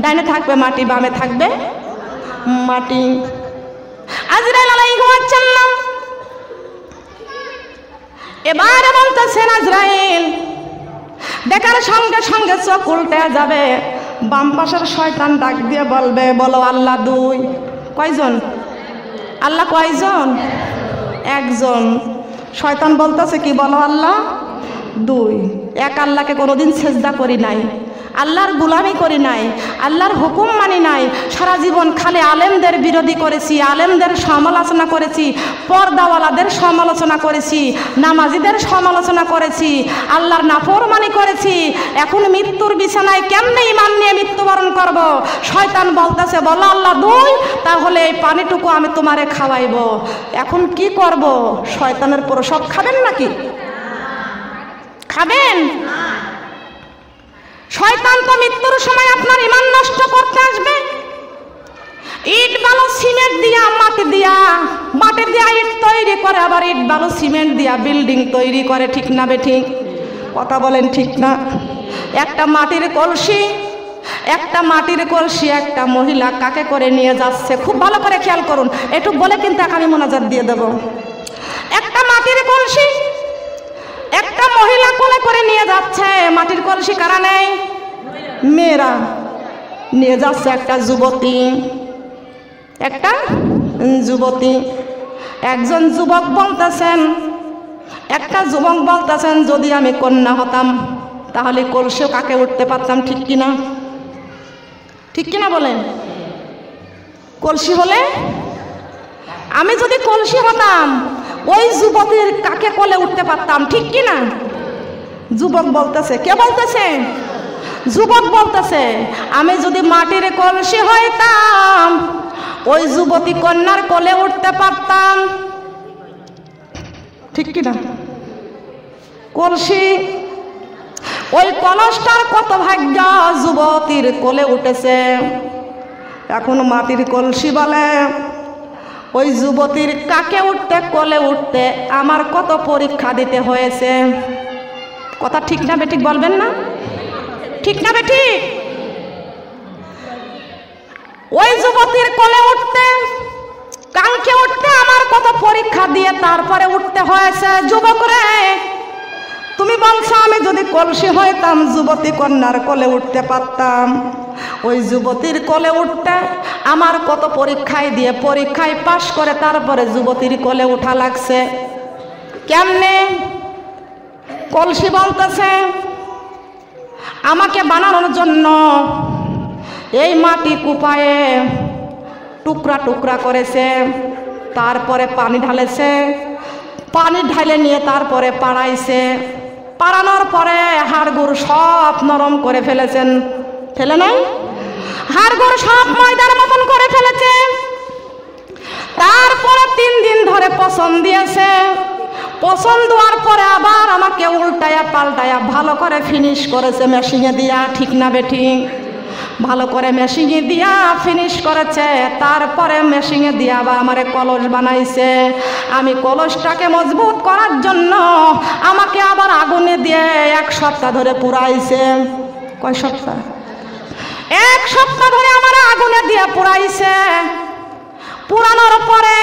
ডাইনে থাকবে মাটি, বামে থাকবে মাটি। আজরাইল আলাইহিস সালাম এবারে বলতেছেন আজরাইল, দেখার সঙ্গে সঙ্গে চোখ উল্টে যাবে। বাম পাশের শয়তান ডাক দিয়ে বলবে, বলো আল্লাহ দুই। কয়জন? আল্লাহ কয়জন? একজন। শয়তান বলতেছে কি, বলো আল্লাহ দুই। এক আল্লাহকে কোনোদিন সেজদা করি নাই, আল্লাহর গোলামি করি নাই, আল্লাহর হুকুম মানি নাই। সারা জীবন খালি আলেমদের বিরোধী করেছি, আলেমদের সমালোচনা করেছি, পর্দাওয়ালাদের সমালোচনা করেছি, নামাজিদের সমালোচনা করেছি, আল্লাহর নাফরমানি করেছি। এখন মৃত্যুর বিছানায় কেমনে ঈমান নিয়ে মৃত্যুবরণ করব? শয়তান বলতেছে, বলো আল্লাহ দুই, তাহলে এই পানিটুকু আমি তোমারে খাওয়াইব। এখন কি করব? শয়তানের প্রসাদ খাবেন নাকি? খাবেন? শয়তান তো মৃত্যুর সময় আপনার ঈমান নষ্ট করতে আসবে। ইট বালু সিমেন্ট দিয়া, মাটি দিয়া, মাটি দিয়া ইট তৈরি করে, আবার ইট বালু সিমেন্ট দিয়া বিল্ডিং তৈরি করে। ঠিক না বেঠিক? কথা বলেন ঠিক না? একটা মাটির কলসি, একটা মাটির কলসি একটা মহিলা কাকে করে নিয়ে যাচ্ছে, খুব ভালো করে খেয়াল করুন, একটু বলে কিন্তু আমি মোনাজাত দিয়ে দেব। একটা মাটির কলসি একটা মহিলা কোলে করে নিয়ে যাচ্ছে। মাটির কলসি কারা নেই? মেয়েরা নিয়ে যাচ্ছে। একটা যুবতী, একটা যুবতী। একজন যুবক বলতেছেন, একটা যুবক বলতেছেন, যদি আমি কন্যা হতাম তাহলে কলসিও কাকে উঠতে পারতাম। ঠিক কিনা? ঠিক কিনা বলেন? কলসি হলে, আমি যদি কলসি হতাম ওই যুবতীর কাকে কোলে উঠতে পারতাম। ঠিক কিনা? যুবক বলতেছে। কে বলতেছে? যুবক বলতেছে, আমি যদি মাটির কলসি হইতাম ওই যুবতী কন্যার কোলে উঠতে পারতাম। ঠিক কিনা? কলসি, ওই কলসটার কত ভাগ্য, যুবতীর কোলে উঠেছে। এখন মাটির কলসি বলে, ওই যুবতীর কাকে উঠতে, কোলে উঠতে আমার কত পরীক্ষা দিতে হয়েছে। কথা ঠিক না বেঠিক বলবেন না? ঠিক না বেঠিক? ওই যুবতীর কোলে উঠতে, কাঙ্ক্ষে উঠতে আমার কত পরীক্ষা দিয়ে তারপরে উঠতে হয়েছে। যুবক রে, তুমি বলছো আমি যদি কলসি হইতাম যুবতী কন্যার কোলে উঠতে পারতাম। ওই যুবতীর কোলে উঠতে আমার কত পরীক্ষায় দিয়ে, পরীক্ষায় পাশ করে তারপরে যুবতীর কোলে উঠা লাগছে। কেমনে? কলসি বলতেছে, আমাকে বানানোর জন্য এই মাটি কুপায়ে টুকরা টুকরা করেছে, তারপরে পানি ঢালেছে, পানি ঢালে নিয়ে তারপরে পাড়াইছে, পাড়ানোর পরে হাড়গুড় সব নরম করে ফেলেছেন। ফেলে নাই? হাড়গুড় সব ময়দার মতন করে ফেলেছে। তারপরে 3 দিন ধরে পচন দিয়েছে। পচন দেওয়ার পরে আবার আমাকে উল্টায়া পাল্টায়া ভালো করে ফিনিশ করেছে মেশিনে দিয়া। ঠিক না বেঠিক? ভালো করে মেশিনে দিয়া ফিনিশ করেছে। তারপরে মেশিনে দিয়া আবার আমারে কলস বানাইছে। আমি কলসটাকে মজবুত করার জন্য আমাকে আবার আগুনে দিয়ে 1 সপ্তাহ ধরে পুড়াইছে। কয় সপ্তাহ? 1 সপ্তাহ ধরে আমার আগুনে দিয়ে পুড়াইছে। পুরানোর পরে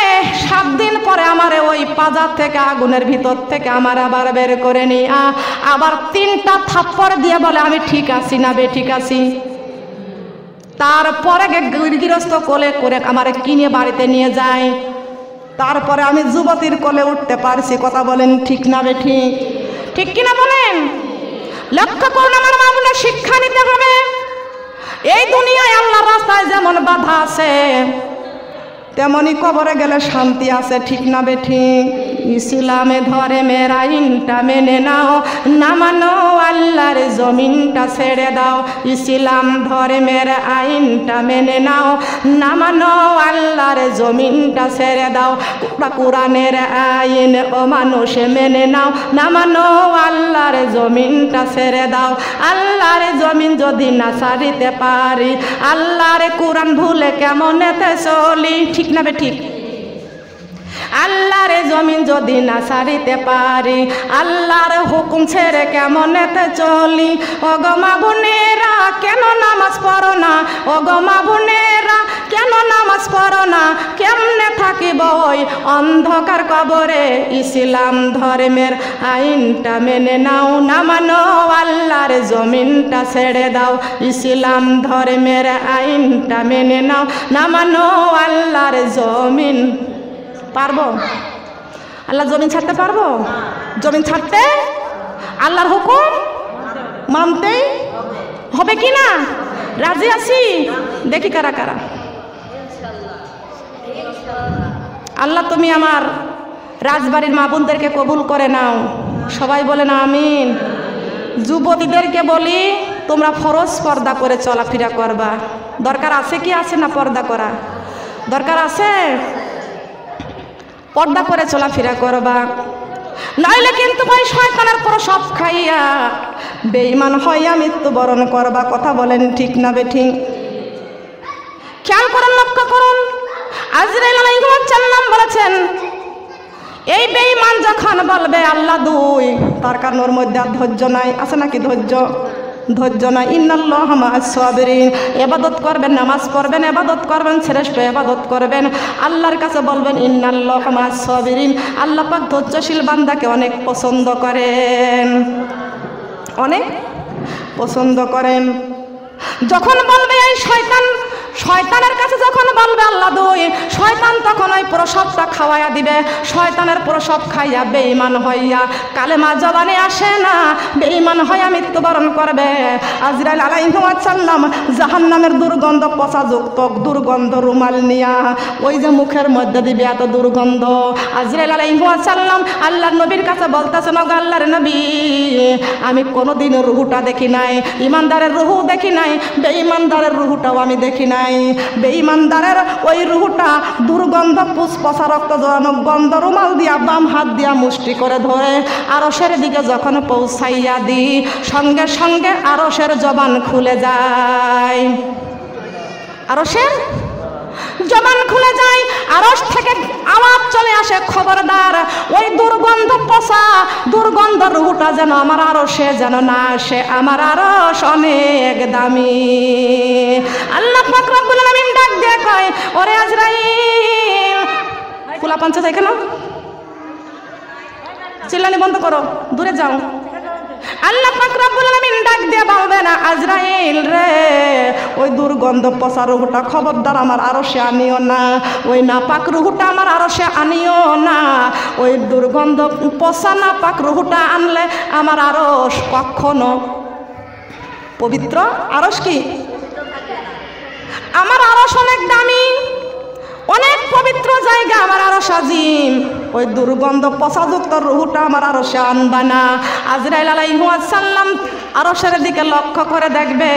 7 দিন পরে আমারে ওই পাজার থেকে, আগুনের ভিতর থেকে আমার আবার বের করে নিয়ে আবার 3টা থাপ্পড় দিয়ে বলে আমি ঠিক আছি না বেঠিক আছি। তারপরে গৃহস্থ কোলে করে আমারে কিনে বাড়িতে নিয়ে যায়। তারপরে আমি যুবতীর কোলে উঠতে পারছি। কথা বলেন ঠিক না বেঠিক? ঠিক কিনা বলেন? লক্ষ্য করুন, আমার মা বোনের শিক্ষা নিতে হবে। এই দুনিয়ায় আল্লাহর রাস্তায় যেমন বাধা আছে তেমনি কবরে গেলে শান্তি আছে। ঠিক না বেঠিক? ইসলামে ধর্মের আইনটা মেনে নাও, না মানো আল্লাহর জমিনটা ছেড়ে দাও। ইসলাম ধর্মের আইনটা মেনে নাও, না মানো আল্লাহর জমিনটা ছেড়ে দাও। কোরআনের আইন ও মানুষ মেনে নাও, না মানো আল্লাহর জমিনটা ছেড়ে দাও। আল্লাহর জমিন যদি না ছাড়িতে পারি, আল্লাহর কোরআন ভুলে কেমন এতে চলি। ঠিক না বেঠিক? আল্লাহর জমিন যদি না ছাড়িতে পারি, আল্লাহর হুকুম ছেড়ে কেমনেতে চলি। ও গো মা বোনেরা কেন নামাজ পড়ো না, ও গো মা বোনেরা কেন নামাজ পড়ো না, কেমনে থাকিব ওই অন্ধকার কবরে। ইসলাম ধর্মের আইনটা মেনে নাও, না মানো আল্লাহর জমিনটা ছেড়ে দাও। ইসলাম ধর্মের আইনটা মেনে নাও, না মানো আল্লাহর জমিন। পারবো? আল্লাহ জমিন ছাড়তে পারবো? জমিন ছাড়তে আল্লাহর হুকুম মানতে হবে কি না? রাজি আছি? দেখি কারা কারা। আল্লাহ তুমি আমার রাজবাড়ির মা বোনদেরকে কবুল করে নাও। সবাই বলে না আমিন। যুবতীদেরকে বলি তোমরা ফরজ পর্দা করে চলাফেরা করবা। দরকার আছে কি আছে না পর্দা করা? দরকার আছে, পর্দা করে চলাফেরা করবা। নইলে কিন্তু ভাই শয়তানের প্রসব খাইয়া বেঈমান হইয়া মৃত্যুবরণ করবা। কথা বলেন ঠিক না বেঠিক? খেয়াল করুন, লক্ষ্য করুন। আজরাইল আলাইহিস সালাম বলেছেন এই বেঈমান যখন বলবে আল্লাহ দুই, তার কারণের মধ্যে আর ধৈর্য নাই। আছে নাকি ধৈর্য? ধৈর্য নাই। ইন্নাল্লাহা মাআস সাবিরিন। ইবাদত করবেন, নামাজ পড়বেন, ইবাদত করবেন, শ্রেষ্ঠ ইবাদত করবেন। আল্লাহর কাছে বলবেন ইন্নাল্লাহা মাআস সাবিরিন। আল্লাহ পাক ধৈর্যশীল বান্দাকে অনেক পছন্দ করেন, অনেক পছন্দ করেন। যখন বলবে এই শয়তান, শয়তানের কাছে যখন বলবে আল্লাহ দুই, শয়তান তখন ওই প্রসবটা খাওয়াইয়া দিবে। শয়তানের প্রসব খাইয়া বেঈমান হইয়া কালেমা জবানে আসে না, বেঈমান হইয়া মৃত্যুবরণ করবে। আজরাইল আলাইহিস সালাম জাহান্নামের দুর্গন্ধ, পচাযুক্ত দুর্গন্ধ রুমাল নিয়া ওই যে মুখের মধ্যে দিবে এত দুর্গন্ধ। আজরাইল আলাইহিস সালাম আল্লাহর নবীর কাছে বলতেছেন ওগো আল্লাহর নবী, আমি কোনোদিন রুহুটা দেখি নাই, ইমানদারের রুহু দেখি নাই, বেঈমানদারের রুহুটাও আমি দেখি নাই। বেঈমানদারের ওই রুহুটা দুর্গন্ধ পুষ্পসা রক্ত জড়ানো গন্ধ রুমাল দিয়া বাম হাত দিয়া মুষ্টি করে ধরে আরশের দিকে যখন পৌঁছাইয়া দি, সঙ্গে সঙ্গে আরশের জবান খুলে যায়। আরশের জবান খুলে যায়, আরশ থেকে আওয়াজ চলে আসে খবরদার ওই দুর্গন্ধ পচা দুর্গন্ধ রুহুটা যেন আমার আরশে যেন না আসে, আমার আরশ অনেক দামি। আল্লাহ পাক রব্বুল আলামিন ডাক দিয়ে কয় ওরে আজরাইল, কুলা পাঞ্চা যায় কেন? চিল্লানি বন্ধ করো, দূরে যাও। আল্লাহ পাক রব্বুল আলামিন ডাক দিয়ে বলবেন আজরাইল রে, ওই দুর্গন্ধ পচা রুহুটা খবরদার আমার আরশে আনিও না, ওই নাপাক রুহুটা আমার আরশে আনিও না। ওই দুর্গন্ধ পচা নাপাক রুহুটা আনলে আমার আরশ কখনো পবিত্র। আরশ কি? আমার আরশ অনেক দামি, অনেক পবিত্র জায়গা, আমার আরশ আজিম। ওই দুর্গন্ধ পচাযুক্ত রুহুটা আমার আরশে আনবা না। আজরাইল আলাইহিস সালাম আরশের দিকে লক্ষ্য করে দেখবে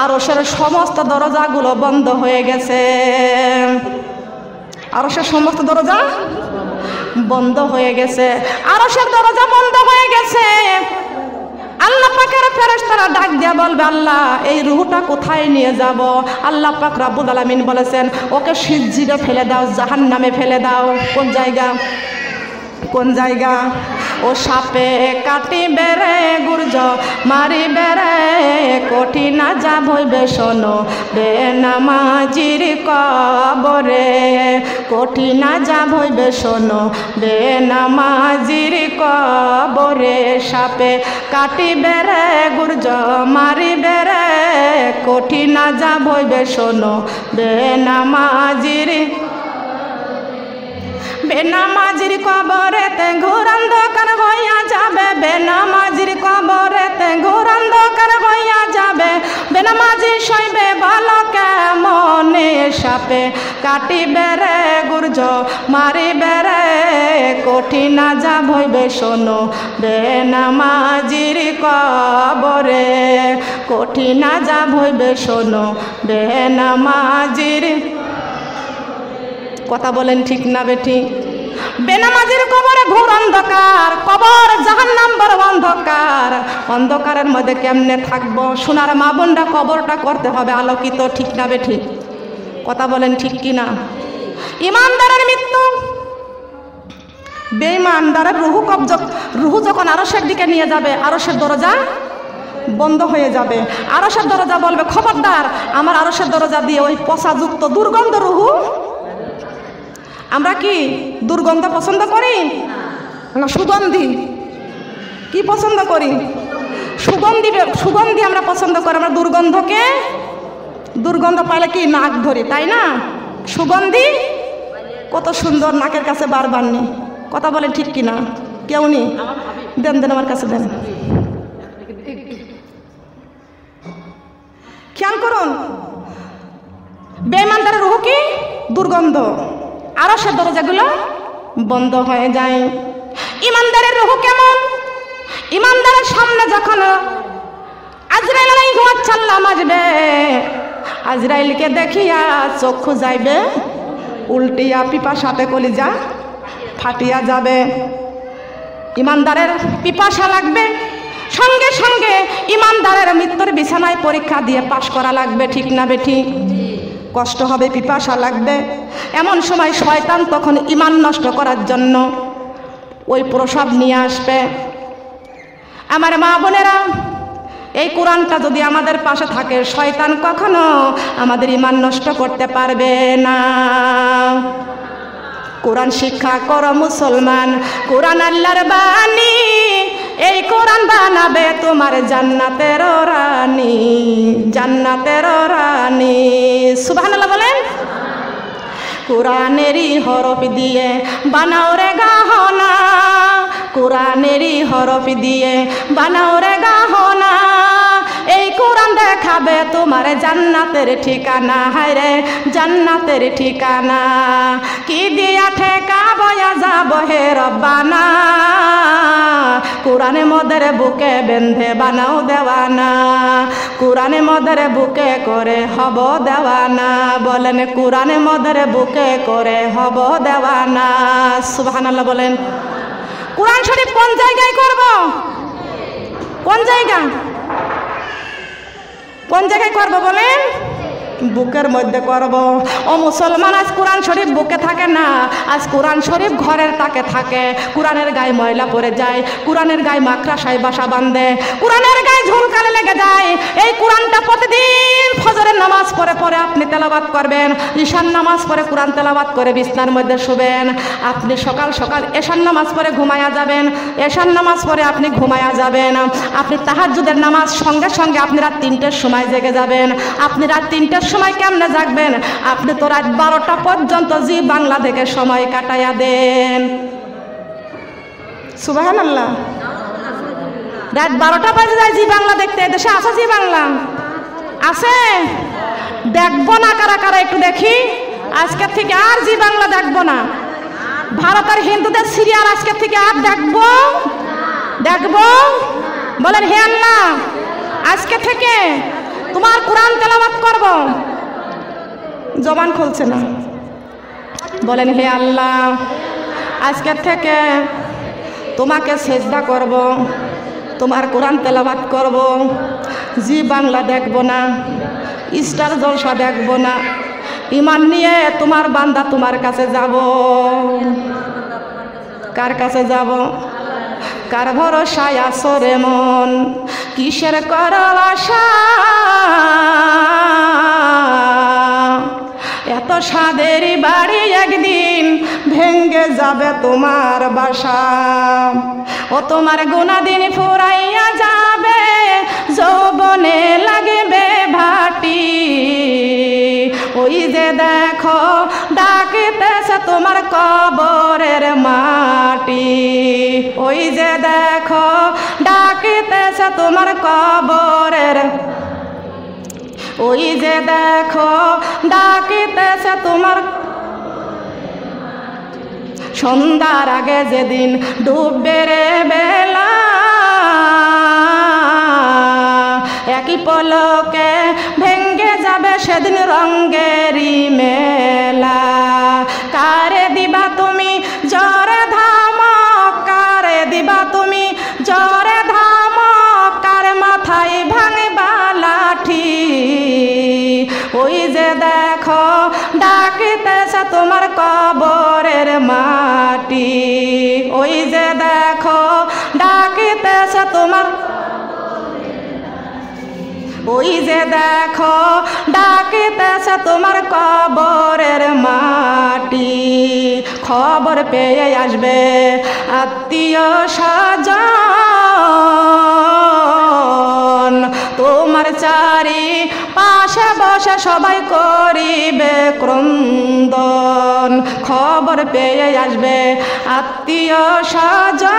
আরশের সমস্ত দরজাগুলো বন্ধ হয়ে গেছে। আরশের সমস্ত দরজা বন্ধ হয়ে গেছে, আরশের দরজা বন্ধ হয়ে গেছে। আল্লাহ পাকের ফেরেশতারা ডাক দিয়া বলবে আল্লাহ এই রুহুটা কোথায় নিয়ে যাব? আল্লাহ পাক রব্বুল আলামিন বলেছেন ওকে সিজ্জিদে ফেলে দাও, জাহান্নামে ফেলে দাও। কোন জায়গা? কোন জায়গা? ও সাপে কাটিবে রে গুর্জ মারিবে রে, কঠিন আযাব হইবে শোনো বেনামাজির কবরে, কঠিন আযাব হইবে শোনো বেনামাজির কবরে। সাপে কাটিবে রে গুর্জ মারিবে রে, কঠিন আযাব হইবে শোনো বেনামাজির। বেনামাজির কবরেতে ঘোর অন্ধকার হইয়া যাবে, বেনামাজির কবরেতে ঘোর অন্ধকার হইয়া যাবে। বেনামাজি সইবে ভালো কেমনে, সাপে কাটিবে রে গুর্জ মারিবে রে, কঠিন আযাব হইবে শোনো বেনামাজির কবরে, কঠিন আযাব হইবে শোনো বেনামাজির। কথা বলেন ঠিক না বেঠি? বেনামাজির কবরে ঘোর অন্ধকার, কবর জাহান্নাম বড় অন্ধকার। অন্ধকারের মধ্যে কেমনে থাকবো? সোনার মা বোনরা কবরটা করতে হবে আলোকিত, ঠিক না বেঠি? কথা বলেন ঠিক কি না? ইমানদারের মৃত্যু বেঈমানদারের রুহু যখন আরশের দিকে নিয়ে যাবে, আরশের দরজা বন্ধ হয়ে যাবে। আরশের দরজা বলবে, খবরদার, আমার আরশের দরজা দিয়ে ওই পচাযুক্ত দুর্গন্ধ রুহু। আমরা কি দুর্গন্ধ পছন্দ করি না সুগন্ধি? কি পছন্দ করি? সুগন্ধি আমরা পছন্দ করি। আমরা দুর্গন্ধ পাইলে কি নাক ধরি, তাই না? সুগন্ধি কত সুন্দর, নাকের কাছে বারবার নি। কথা বলেন ঠিক কিনা? কেউ নি? দেন আমার কাছে দেন। খেয়াল করুন, বেঈমানদারের রুহু কি দুর্গন্ধ, আরশের দরজাগুলো বন্ধ হয়ে যায়। ইমানদারের রুহু কেমন? ইমানদারের সামনে যখন আজরাইল আলাইহিস সালাম আসবে, আজরাইলকে দেখিয়া চক্ষু যাইবে উল্টিয়া, পিপাসাতে কলিজা ফাটিয়া যাবে। ইমানদারের পিপাসা লাগবে, সঙ্গে সঙ্গে ইমানদারের মৃত্যুর বিছানায় পরীক্ষা দিয়ে পাশ করা লাগবে, ঠিক না বেঠিক? কষ্ট হবে, পিপাসা লাগবে। এমন সময় শয়তান তখন ঈমান নষ্ট করার জন্য ওই প্রসাব নিয়ে আসবে। আমার মা বোনেরা, এই কোরআনটা যদি আমাদের পাশে থাকে, শয়তান কখনো আমাদের ঈমান নষ্ট করতে পারবে না। কোরআন শিক্ষা করো মুসলমান, কোরআন আল্লাহর বাণী, এই কোরআন বানাবে তোমার জান্নাতের রানী, জান্নাতের রানী। সুবহানাল্লাহ বলেন। কোরআনেরই হরফ দিয়ে বানাও রে গহনা, কোরআনেরই হরফ দিয়ে বানাও রে গহনা, এই কোরআন দেখাবে তোমার জান্নাতের ঠিকানা। হায় রে জান্নাতের ঠিকানা, কি দিয়া ঠেকা বয়া যাব হে রব্বানা, কোরআনে মদের বুকে বেঁধে বানাও দেওয়ানা, কোরআনে মদের বুকে করে হব দেওয়ানা। বলেন কোরআনে মদের বুকে করে হব দেওয়ানা। সুবহানাল্লাহ বলেন। কোরআন শরীফ কোন জায়গায় করব? কোন জায়গা? কোন জায়গায় করব বলেন? বুকের মধ্যে করব। ও মুসলমান, আজ কোরআন শরীফ বুকে থাকে না, আজ কোরআন শরীফ ঘরের তাকে থাকে। কোরআনের গায়ে ময়লা পড়ে যায়, কোরআনের গায়ে মাকড়াসায় বাসা বাঁধে, কোরআনের গায়ে ঝুলকালে লেগে যায়। এই কোরআনটা প্রতিদিন ফজরের নামাজ পড়ে পড়ে আপনি তেলাওয়াত করবেন, ঈশার নামাজ পড়ে কোরআন তেলাওয়াত করে বিছনার মধ্যে শুবেন। আপনি সকাল সকাল এশার নামাজ পড়ে ঘুমায়া যাবেন, এশার নামাজ পড়ে আপনি ঘুমায়া যাবেন। আপনি তাহাজ্জুদের নামাজ সঙ্গে সঙ্গে আপনি রাত 3টের সময় জেগে যাবেন। আপনি রাত 3টের সময় কেমনে জাগবেন? আপনি তো রাত 12টা পর্যন্ত জি বাংলা থেকে সময় কাটাইয়া দেন। সুবহানাল্লাহ। রাত 12টা বাজে যায় জি বাংলা দেখতে। দেশে আছে জি বাংলা? আছে? দেখবো না কারা কারা একটু দেখি। আজকের থেকে আর জি বাংলা দেখবো না। ভারতের হিন্দুদের সিরিয়াল আজকের থেকে আর দেখবো বলেন হে আল্লাহ, আজকে থেকে তোমার কোরআন তেলাওয়াত করব। জবান খুলছে না। বলেন হে আল্লাহ, আজকে থেকে তোমাকে সেজদা করব, তোমার কোরআন তেলাওয়াত করব, জি বাংলা দেখব না, স্টার জলসা দেখব না। ঈমান নিয়ে তোমার বান্দা তোমার কাছে যাব। কার কাছে যাব? কার ভরসায় আছো রে মন, কিসের করো আশা, এত সাদের বাড়ি একদিন ভেঙ্গে যাবে তোমার বাসা। ও তোমার গুনাদিন ফুরাইয়া যাবে, যৌবনে লাগবে ভাটি। ওই যে দেখো ডাকিতেছে তোমার কবরের মাটি, ওই যে দেখো ডাকিতেছে তোমার কবরের, ওই যে দেখো ডাকিতেছে তোমার। সন্ধ্যার আগে যেদিন ডুববে রে বেলা, একই পলকে ভেঙ্গে যাবে সেদিন রঙ্গেরই মেলা। কারে দিবা তুমি জরে ধামক, কারে দিবা তুমি জরে ধামক, কার মাথায় ভাঙবা লাঠি। ওই ওই যে দেখো ডাকিতেছে তোমার কবরের মাটি, ওই যে দেখো ডাকিতেছে তোমার, ওই যে দেখো ডাকিতেছে তোমার কবরের মাটি। খবর পেয়ে আসবে আত্মীয় স্বজন, তোমার চারি পাশে বসে সবাই করিবে ক্রন্দন। খবর পেয়ে আসবে আত্মীয় স্বজন,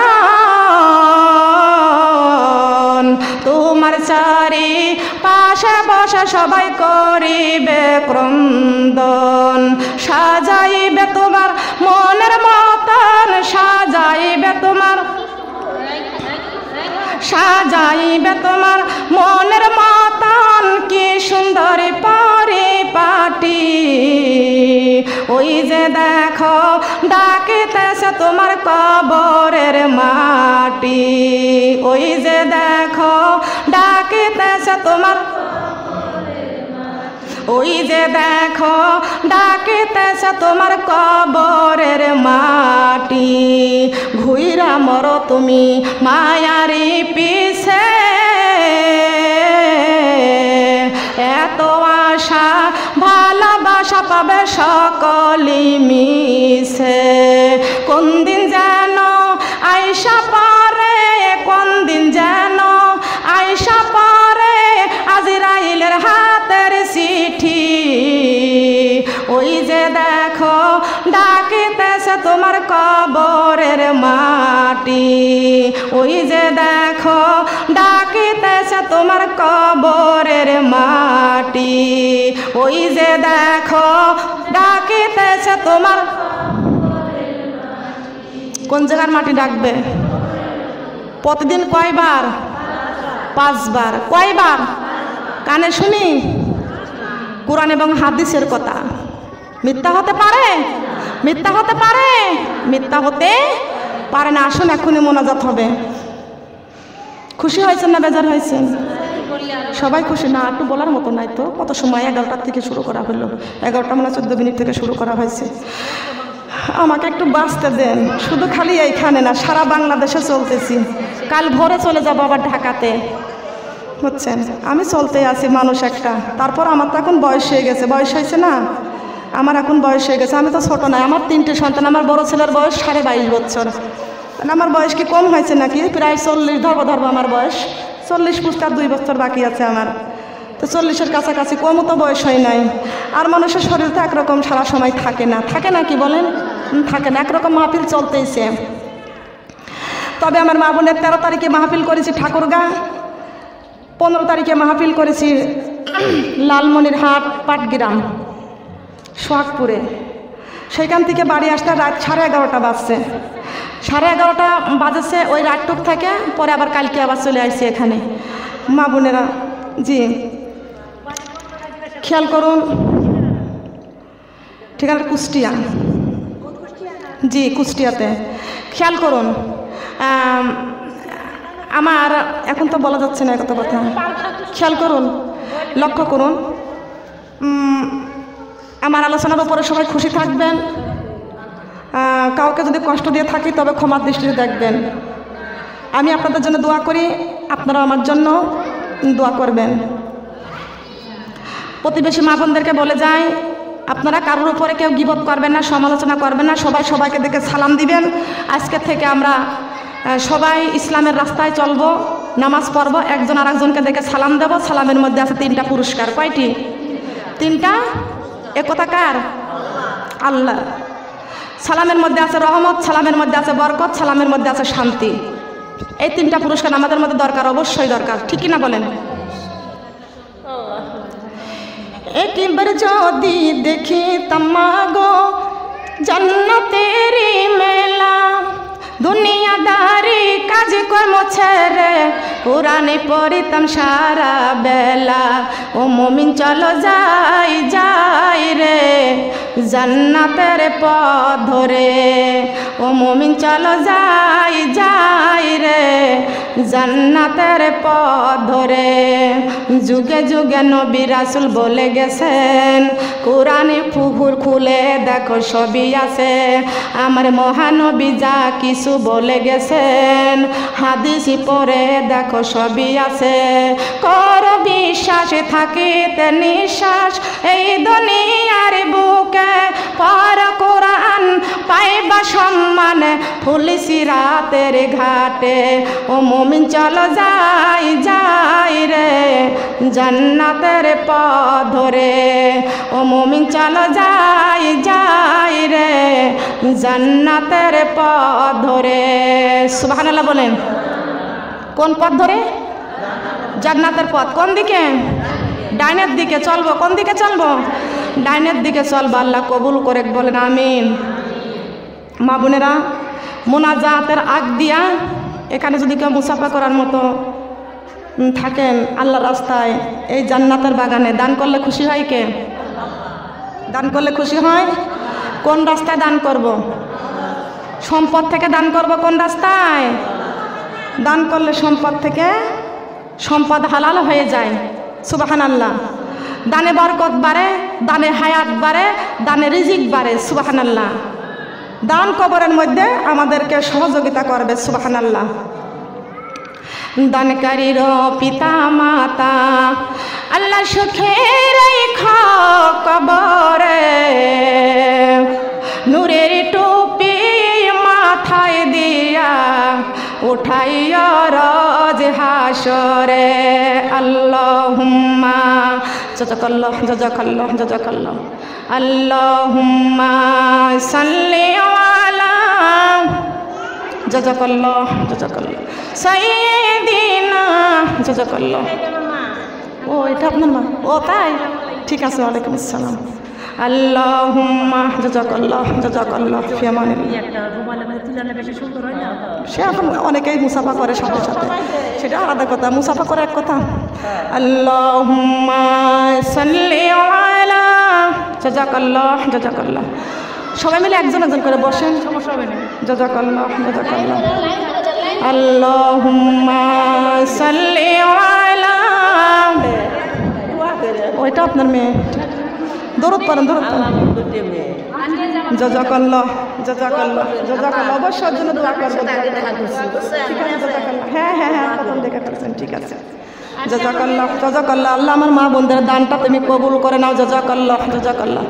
তোমার চারি পাশে বসে সবাই করিবে ক্রন্দন। সাজাইবে তোমার মনের মতন, সাজাইবে তোমার, সাজাইবে তোমার মনের মতন কি সুন্দর পরিপাটি। ওই যে দেখো ডাকিতেছে তোমার কবরের মাটি, ওই যে দেখো ডাকিতেছে তোমার, ওই যে দেখো ডাকিতেছে তোমার কবরের মাটি। ঘুইরা মরো তুমি মায়ারি পিছে, এত আশা ভালোবাসা পাবে সকলি মিশে। কোন দিন যেন আইসা পরে, কোন দিন যেন আইসা পরে আজরাইলের হাতের চিঠি। ওই যে দেখো ডাকিতেছে তোমার কবরের মাটি, ওই যে দেখো ডাকিতেছে তোমার কবরের মাটি, ওই যে দেখো ডাকিতেছে তোমার। কোন জায়গার মাটি ডাকবে? প্রতিদিন কয়বার? 5 বার। কয়বার? কানে শুনি কোরআন এবং হাদিসের কথা। মিথ্যা হতে পারে? মিথ্যা হতে পারে? মিথ্যা হতে পারে না। আসুন এখনই মোনাজাত হবে। খুশি হয়েছেন না বেজার হয়েছেন? সবাই খুশি না? একটু বলার মতো নাই তো। কত সময়? 11টার থেকে শুরু করা হলো। 11টা মানে 14 মিনিট থেকে শুরু করা হয়েছে। আমাকে একটু বাঁচতে দেন। শুধু খালি এইখানে না, সারা বাংলাদেশে চলতেছি। কাল ভোরে চলে যাবো আবার ঢাকাতে, বুঝছেন? আমি চলতে আছি মানুষ একটা। তারপর আমার তো এখন বয়স হয়ে গেছে। বয়স হয়েছে না? আমার এখন বয়স হয়ে গেছে। আমি তো ছোট নাই, আমার 3টে সন্তান। আমার বড় ছেলের বয়স 22.5 বছর। আমার বয়স কি কম হয়েছে নাকি? প্রায় 40 ধরবো আমার বয়স। 40 পুষতে আর 2 বছর বাকি আছে আমার। তো 40-এর কাছাকাছি, কমও তো বয়স হয় নাই। আর মানুষের শরীর তো একরকম সারা সময় থাকে না। থাকে না কি বলেন? থাকে না, একরকম মাহফিল চলতেইছে। তবে আমার মা বোনের 13 তারিখে মাহফিল করেছি ঠাকুরগা, 15 তারিখে মাহফিল করেছি লালমনিরহাট পাটগ্রাম সোহাগপুরে। সেইখান থেকে বাড়ি আসতে রাত 11:30 বাজছে। 11:30 বাজেছে ওই রাতটুক থেকে। পরে আবার কালকে আবার চলে আসছি এখানে। মা বোনেরা জি খেয়াল করুন, ঠিকানা কুষ্টিয়া। জি কুষ্টিয়াতে। খেয়াল করুন, আমার এখন তো বলা যাচ্ছে না কত কথা। খেয়াল করুন, লক্ষ্য করুন। আমার আলোচনার উপরে সবাই খুশি থাকবেন। কাউকে যদি কষ্ট দিয়ে থাকি তবে ক্ষমার দৃষ্টিতে দেখবেন। আমি আপনাদের জন্য দোয়া করি, আপনারা আমার জন্য দোয়া করবেন। প্রতিবেশী মা বোনদেরকে বলে যাই, আপনারা কারোর উপরে কেউ গীবত করবেন না, সমালোচনা করবেন না। সবাই সবাইকে দেখে সালাম দিবেন। আজকের থেকে আমরা সবাই ইসলামের রাস্তায় চলবো, নামাজ পড়বো, একজন আর একজনকে দেখে সালাম দেব। সালামের মধ্যে আছে 3টা পুরস্কার। কয়টি? 3টা। একথা কার? আল্লাহ। সালামের মধ্যে আছে রহমত, সালামের মধ্যে আছে বরকত, সালামের মধ্যে আছে শান্তি। এই 3টা পুরস্কার আমাদের মধ্যে দরকার, অবশ্যই দরকার। ঠিক কিনা বলেন? একবার যদি দেখি তামাগো জান্নাতেরি মেলা, দুনিয়াদারি কাজ কর্ম ছেড়ে কোরআনে পড়িতাম সারা বেলা। ও মুমিন চলো যাই যাই রে, জান্নাতের পথ ধরে। ও মুমিন চলো যাই যাই রে জান্নাতের পথ ধরে। যুগে যুগে নবী রাসূল বলে গেছেন, কোরআনে পুকুর খুলে দেখো সবই আছে। আমার মহানবী যা কিছু বলে গেছেন, হাদিস পড়ে দেখো সবই আছে। কর বিশ্বাস থাকিতে নিঃশ্বাস এই দুনিয়ার বুকে, পর কোরআন পাইবা সম্মান ফুল সিরাতের ঘাটে। ও মুমিন চলো যাই যাই রে জান্নাতের পথ ধরে। ও মুমিন চলো যাই যাই রে জান্নাতের পথ ধরে। সুবহানাল্লাহ বলেন। কোন পথ ধরে? জান্নাতের পথ। কোন দিকে? ডাইনের দিকে চলবো। কোন দিকে চলবো? ডাইনের দিকে চলবো। আল্লাহ কবুল করে বলেন আমিন। মা বোনেরা, মোনাজাতের আগ দিয়া এখানে যদি কেউ মুসাফা করার মতো থাকেন আল্লাহ রাস্তায়, এই জান্নাতের বাগানে দান করলে খুশি হয় কে? দান করলে খুশি হয়? কোন রাস্তায় দান করব? সম্পদ থেকে দান করব। কোন রাস্তায়? দান করলে সম্পদ থেকে সম্পদ হালাল হয়ে যায়। সুবহানাল্লাহ। দানে বরকত বাড়ে, দানে হায়াত বাড়ে, দানে রিজিক বাড়ে। সুবহানাল্লাহ। দান কবরের মধ্যে আমাদেরকে সহযোগিতা করবে। সুবহানাল্লাহ। দানকারীর পিতা মাতা আল্লাহ সুখে রাখা কবরে, নূরের টুপি মাথায় দিয়া উঠাইয়া রোজ হাসরে। আল্লাহুম্মা জাযাকাল্লাহ জাযাকাল্লাহ জাযাকাল্লাহ। আল্লাহুম্মা সাল্লি আলা জাযাকাল্লাহ জাযাকাল্লাহ সাইয়্যিদিনা জাযাকাল্লাহ। ও এটা আপনার মা? ও তাই, ঠিক আছে। ওয়ালাইকুম আসসালাম। আল্লাহুম্মা জাযাকাল্লাহ জাযাকাল্লাহ ফি আমানিল্লাহ। সে এখন অনেকেই মুসাফা করে সাথে সাথে, সেটা আলাদা কথা। মুসাফা করে এক কথা। আল্লাহুম্মা সাল্লি আলা জাযাকাল্লাহ জাযাকাল্লাহ। সবাই মিলে একজন একজন করে বসেন, সমস্যা হবে না। জাযাকাল্লাহ জাযাকাল্লাহ। আল্লাহুম্মা সাল্লি আলা। ওইটা আপনার মেয়ে। দরুদ পড়েন, দরুদ পড়েন। জাযাকাল্লাহ জাযাকাল্লাহ জাযাকাল্লাহ। অবশ্যই জন্য দোয়া করব। হ্যাঁ হ্যাঁ হ্যাঁ, প্রথম দেখে ফেলছেন, ঠিক আছে। জাযাকাল্লাহ জাযাকাল্লাহ। আল্লাহ আমার মা বোনদের দানটা তুমি কবুল করে নাও। জাযাকাল্লাহ জাযাকাল্লাহ।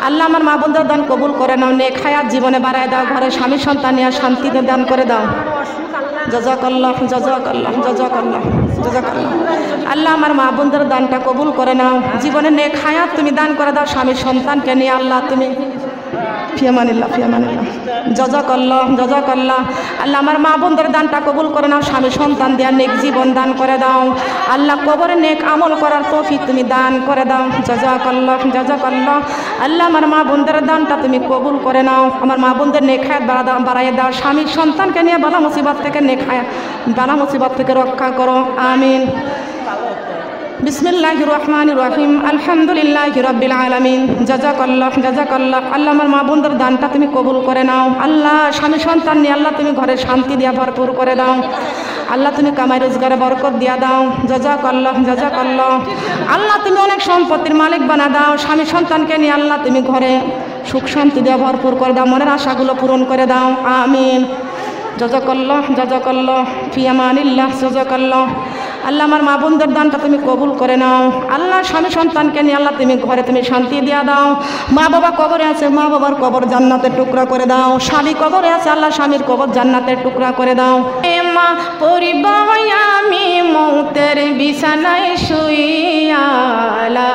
আল্লাহ আমার মা বোনদের দান কবুল করে নাও। নেক হায়াত জীবনে বাড়ায় দাও। ঘরে স্বামী সন্তান নিয়ে শান্তিতে দান করে দাও। জাযাকাল্লাহ জাযাকাল্লাহ জাযাকাল্লাহ জাযাকাল্লাহ। আল্লাহ আমার মা বোনদের দানটা কবুল করে নাও। জীবনে নেক হায়াত তুমি দান করে দাও। স্বামী সন্তানকে নিয়ে আল্লাহ তুমি ফিয়ামানিল্লাহ ফিয়ামানিল্লাহ। জাযাকাল্লাহ জাযাকাল্লাহ। আল্লাহ আমার মা বোনদের দানটা কবুল করে নাও। স্বামী সন্তান দেওয়া নেক জীবন দান করে দাও। আল্লাহ কবরে নেক আমল করার তৌফিক তুমি দান করে দাও। জাযাকাল্লাহ জাযাকাল্লাহ। আল্লাহ আমার মা বোনদের দানটা তুমি কবুল করে নাও। আমার মা বোনদের নেক হায়াত বাড়াইয়ে দাও। স্বামী সন্তানকে নিয়ে বালা মুসিবত থেকে নেক হায়াত, বালা মুসিবত থেকে রক্ষা করো। আমিন। বিসমিল্লাহির রহমানির রহিম। আলহামদুলিল্লাহি রাব্বিল আলামিন। জাযাকাল্লাহ জাযাকাল্লাহ। আল্লাহ আমার মা বোনদের দানটা তুমি কবুল করে নাও। আল্লাহ স্বামী সন্তান নিয়ে আল্লাহ তুমি ঘরে শান্তি দিয়া ভরপুর করে দাও। আল্লাহ তুমি কামাই রোজগারে বরকত দিয়া দাও। জাযাকাল্লাহ জাযাকাল্লাহ। আল্লাহ তুমি অনেক সম্পত্তির মালিক বানা দাও। স্বামী সন্তানকে নিয়ে আল্লাহ তুমি ঘরে সুখ শান্তি দিয়া ভরপুর করে দাও। মনের আশাগুলো পূরণ করে দাও। আমিন। জাযাকাল্লাহ জাযাকাল্লাহ ফি আমানিল্লাহ। জাযাকাল্লাহ। আল্লাহ আমার মা বোনদের দানটা তুমি কবুল করে নাও। আল্লাহ স্বামী সন্তানকে নিয়ে আল্লাহ তুমি ঘরে তুমি শান্তি দিয়া দাও। মা বাবা কবরে আছে, মা বাবার কবর জান্নাতের টুকরা করে দাও। স্বামী কবরে আছে, আল্লাহ স্বামীর কবর জান্নাতের টুকরা করে দাও। এ মা পরিবায় আমি মৌতের বিছানায় শুইয়া, লা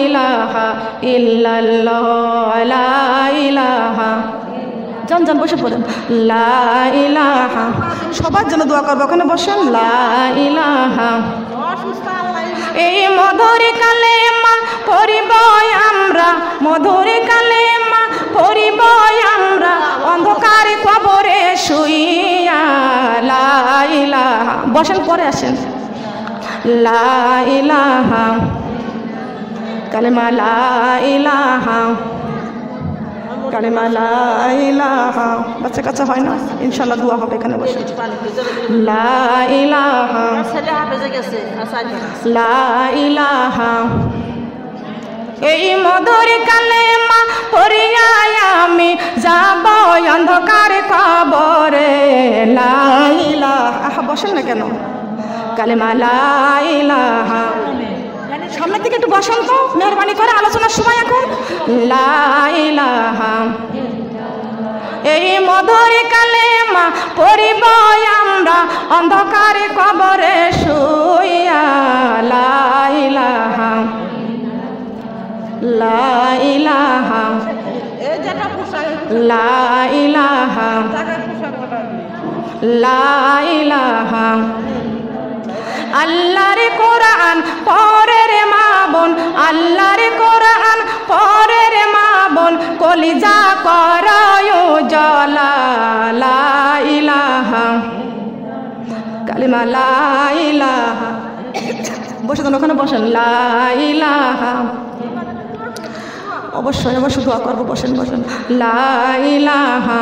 ইলাহা ইল্লাল্লাহ লা ইলাহা। জন জন বসে পড়েন। লা ইলাহা। সবার জন্য দোয়া করবো, ওখানে বসেন। লা ইলাহা। এই মধুর কালেমা পড়িবই আমরা, মধুর কালেমা পড়িবই আমরা, অন্ধকার কবরে শুইয়া। লা ইলাহা। বসেন, পরে আসেন। লা ইলাহা কালেমা। লা ইলাহা কালেমা লা ইলাহা। বাচ্চা কাচ্চা হয় না, ইনশাআল্লাহ দোয়া হবে এখানে বসে। লা ইলাহা লা ইলাহা, এই মধুর কালেমা পড়িয়া আমি যাব অন্ধকার কবরে। লা ইলাহা, বসেন না কেন? কালেমা লা ইলাহা, সামনের দিকে একটু বসেন তো মেহরবানি করে, আলোচনার সময় এখন। লা ইলাহা, এই মধুর কালেমা পড়িব আমরা অন্ধকার কবরে শুইয়া। লা ইলাহা লা ইলাহা লা ইলাহা লা ইলাহা। আল্লাহর কোরআন পড়ে রে মা বোন, আল্লাহর কোরআন পড়ে রে মা বোন, কলিজা করয় জ্বালা। লা ইলাহা কালিমা লা ইলাহা, বসে তো ওখানে বসেন। লা ইলাহা, অবশ্যই অবশ্যই দোয়া করবো, বসেন বসেন। লা ইলাহা,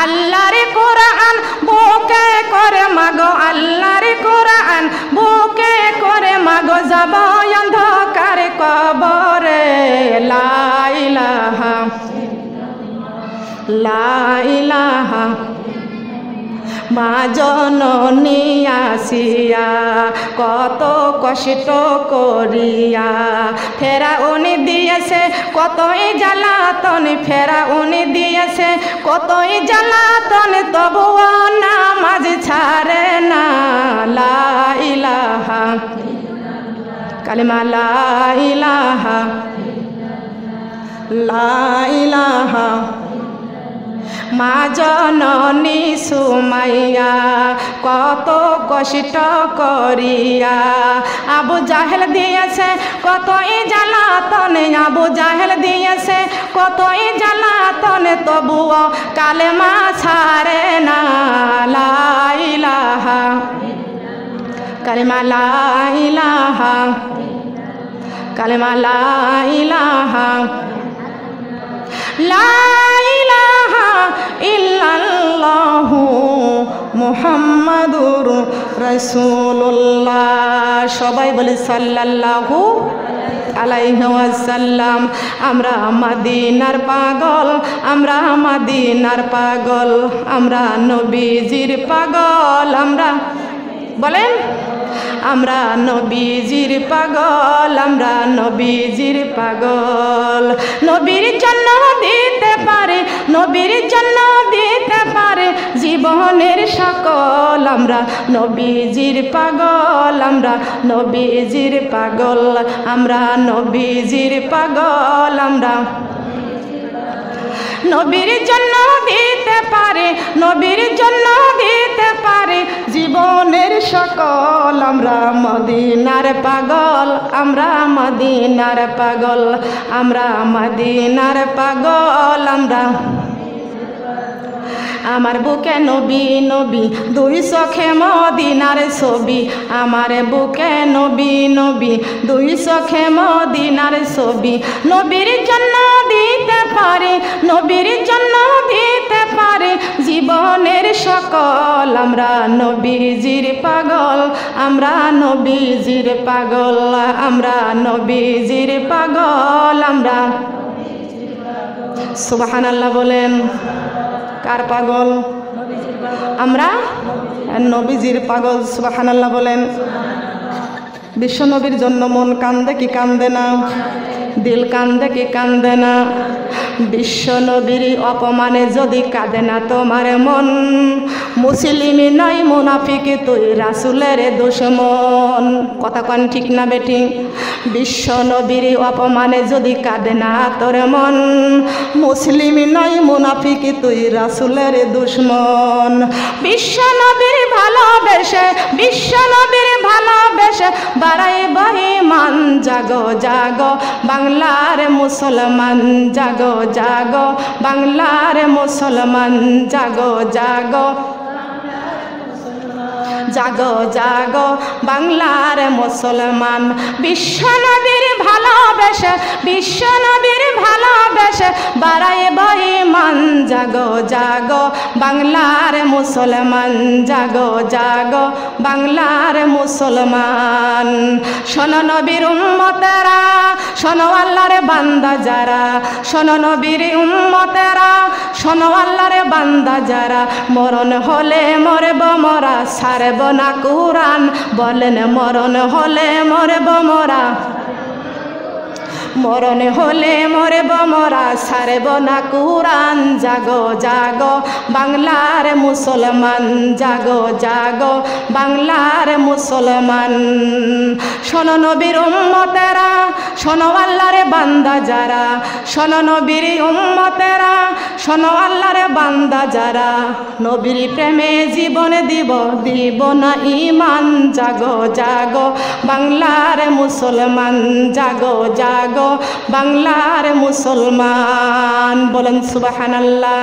আল্লাহর কোরআন বুকে করে মাগো, আল্লাহর কোরআন বুকে করে মাগো, যাব অন্ধকার কবরে। লা ইলাহা লা ইলাহা, মা জননী আসিয়া কত কষ্ট করিয়া, ফেরাউনি দিয়েছে কতই জ্বালাতন, ফেরাউনি দিয়েছে কতই জ্বালাতন, তবুও নামাজ ছাড়ে না। লা ইলাহা কালিমা লা ইলাহা লা ইলাহা। মা জননী সুমাইয়া কত কষ্ট করিয়া, আবু জাহেল দিয়েছে কতই জ্বালাতন, আবু জাহেল দিয়েছে কতই জ্বালাতন, তবুও কালেমা ছাড়ে না। লা ইলাহা কালেমা লা ইলাহা কালেমা লা ইলাহা লা ইলাহা ইল্লাল্লাহু মুহাম্মাদুর রাসূলুল্লাহ। সবাই বলে সাল্লাল্লাহু আলাইহি ওয়াসাল্লাম। আমরা মদিনার পাগল, আমরা মদিনার পাগল, আমরা নবীজির পাগল, আমরা বলেন আমরা নবীজির পাগল, আমরা নবীজির পাগল। নবীর জন্য দিতে পারে, নবীর জন্য দিতে পারে জীবনের সকল, আমরা নবীজির পাগল, আমরা নবীজির পাগল, আমরা নবীজির পাগল, আমরা নবীর জন্য দিতে পারে, নবীর জন্য দিতে পারে জীবনের সকল, আমরা মদিনার পাগল, আমরা মদিনার পাগল, আমরা মদিনার পাগল, আমরা। আমার বুকে নবী নবী দুই চোখে মদিনার ছবি, আমার বুকে নবী নবী দুই চোখে মদিনার ছবি। নবীর জন্য দিতে পারে, নবীর জন্য দিতে পারে জীবনের সকল, আমরা নবীজির পাগল, আমরা নবীজির পাগল, আমরা নবীজির পাগল, আমরা। সুবহানাল্লাহ বলেন। কার পাগল? আমরা নবীজির পাগল। সুবহানাল্লাহ বলেন। বিশ্ব নবীর জন্য মন কান্দে কি কান্দে না? দিল কান্দে কি কান্দে না? বিশ্ব নবীর অপমানে যদি কাঁদে না তোমার মন, মুসলিমি নয় মুনাফিক তুই রাসূলের দুশমন। কথা কন ঠিক না বেটি? বিশ্ব নবীর অপমানে যদি কাঁদে না তোর মন, মুসলিমি নয় মুনাফিক তুই রাসূলের দুশমন। বিশ্ব নবীর ভালোবেসে, বিশ্ব নবীর ভালোবেসে বাড়াই বহিমান, জাগো জাগো বাংলার মুসলমান, জাগো জাগো বাংলার মুসলমান, জাগো জাগো জাগো জাগো বাংলার মুসলমান। বিশ্ব নবীর ভালোবেসে, বিশ্ব নবীর ভালোবেসে দেশে বাড়াইব ঈমান। জাগো জাগো বাংলার মুসলমান, জাগো জাগো বাংলার মুসলমান। শোনো নবীর উম্মতেরা, শোনো আল্লাহর বান্দা যারা, শোনো নবীর উম্মতেরা, শোনো আল্লাহর বান্দা যারা। মরণ হলে মরব মোরা, ছাড়ব না কুরআন। বলেন মরণ হলে মরব মোরা, মরণ হলে মরব মোরা, ছাড়ব না কুরআন। জাগো জাগো বাংলার মুসলমান, জাগো জাগো বাংলার মুসলমান। শোনো নবীর উম্মতেরা, শোনো আল্লাহর বান্দা যারা, শোনো নবীর উম্মতেরা, শোনো আল্লাহর বান্দা যারা। নবীর প্রেমে জীবন দিব, দিব না ঈমান। জাগো জাগো বাংলার মুসলমান, জাগো জাগো বাংলার মুসলমান। বলেন সুবহানাল্লাহ।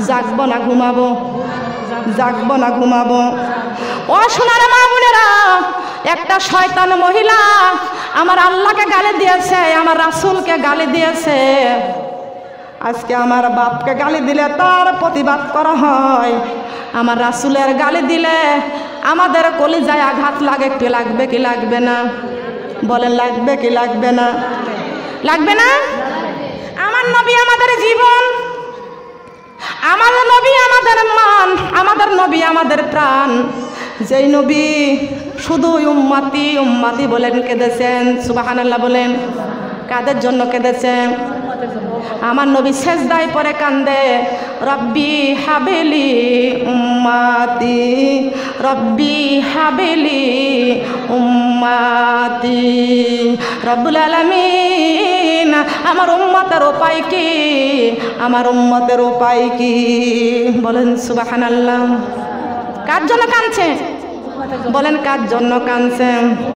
জাগবো না ঘুমাবো, জাগবো না ঘুমাবো। ও সোনার মা বোনেরা, একটা শয়তান মহিলা আমার আল্লাহকে গালি দিয়েছে, আমার রাসূলকে গালি দিয়েছে। আজকে আমার বাপকে গালি দিলে তার প্রতিবাদ করা হয়, আমার রাসূলের গালি দিলে আমাদের কলিজায় আঘাত লাগে। কি লাগবে কি লাগবে না? বলেন লাগবে কি লাগবে না? লাগবে না? আমার নবী আমাদের জীবন, আমার নবী আমাদের মান, আমাদের নবী আমাদের প্রাণ। যেই নবী শুধু উম্মতি উম্মতি বলেন কেঁদেছেন, সুবহানাল্লাহ বলেন। কাদের জন্য কেঁদেছেন? আমার নবী সেজদায় পড়ে কান্দে, রব্বি হাবিলি উম্মতি, রব্বি হাবিলি উম্মতি। রব্বুল আলামিন আমার উম্মতের উপায় কি? আমার উম্মতের উপায় কি? বলেন সুবহানাল্লাহ। কার জন্য কাঁদছে? বলেন কার জন্য কাঁদছে?